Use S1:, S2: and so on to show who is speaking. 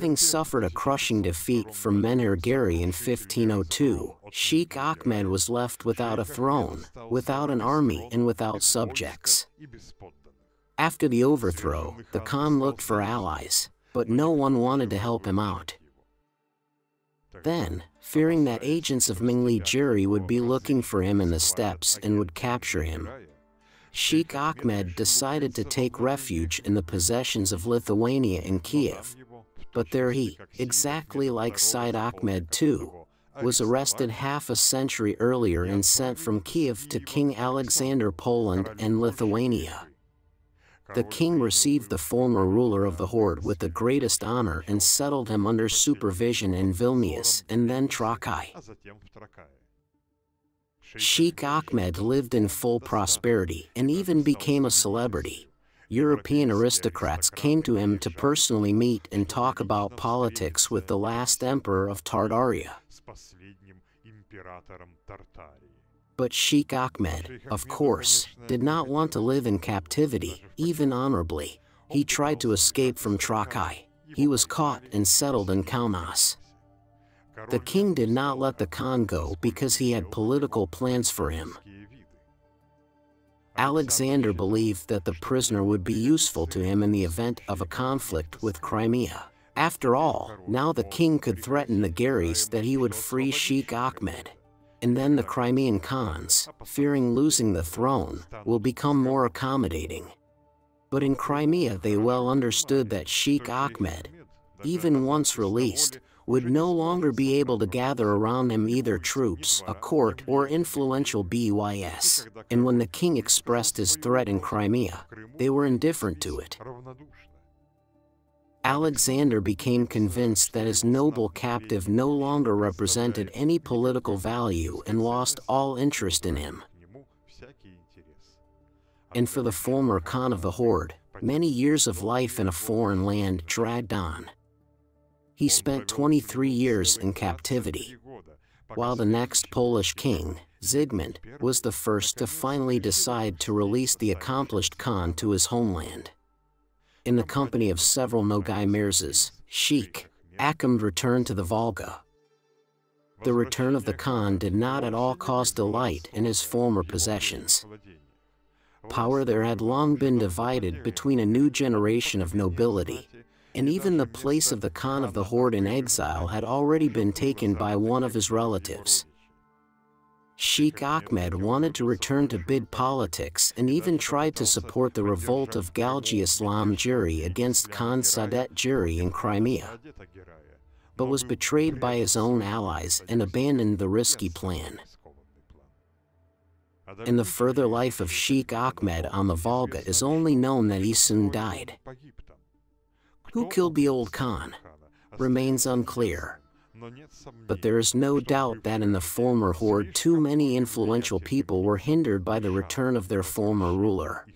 S1: Having suffered a crushing defeat from Mengli Gerai in 1502, Sheikh-Ahmed was left without a throne, without an army, and without subjects. After the overthrow, the Khan looked for allies, but no one wanted to help him out. Then, fearing that agents of Mengli Gerai would be looking for him in the steppes and would capture him, Sheikh-Ahmed decided to take refuge in the possessions of Lithuania and Kiev. But there he, exactly like Said Ahmed II, was arrested half a century earlier and sent from Kiev to King Alexander Poland and Lithuania. The king received the former ruler of the Horde with the greatest honor and settled him under supervision in Vilnius and then Trakai. Sheikh-Ahmed lived in full prosperity and even became a celebrity. European aristocrats came to him to personally meet and talk about politics with the last emperor of Tartaria. But Sheikh-Ahmed, of course, did not want to live in captivity, even honorably. He tried to escape from Trakai. He was caught and settled in Kaunas. The king did not let the Khan go because he had political plans for him. Alexander believed that the prisoner would be useful to him in the event of a conflict with Crimea. After all, now the king could threaten the Gerais that he would free Sheikh-Ahmed. And then the Crimean Khans, fearing losing the throne, will become more accommodating. But in Crimea they well understood that Sheikh-Ahmed, even once released, would no longer be able to gather around him either troops, a court, or influential BYS. And when the king expressed his threat in Crimea, they were indifferent to it. Alexander became convinced that his noble captive no longer represented any political value and lost all interest in him. And for the former Khan of the Horde, many years of life in a foreign land dragged on. He spent 23 years in captivity, while the next Polish king, Zygmunt, was the first to finally decide to release the accomplished Khan to his homeland. In the company of several Nogai Mirzas, Sheikh-Ahmed returned to the Volga. The return of the Khan did not at all cause delight in his former possessions. Power there had long been divided between a new generation of nobility, and even the place of the Khan of the Horde in exile had already been taken by one of his relatives. Sheikh-Ahmed wanted to return to bid politics and even tried to support the revolt of Galgi Islam Gerai against Khan Sadet Gerai in Crimea, but was betrayed by his own allies and abandoned the risky plan. In the further life of Sheikh-Ahmed on the Volga is only known that he soon died. Who killed the old Khan remains unclear. But there is no doubt that in the former Horde too many influential people were hindered by the return of their former ruler.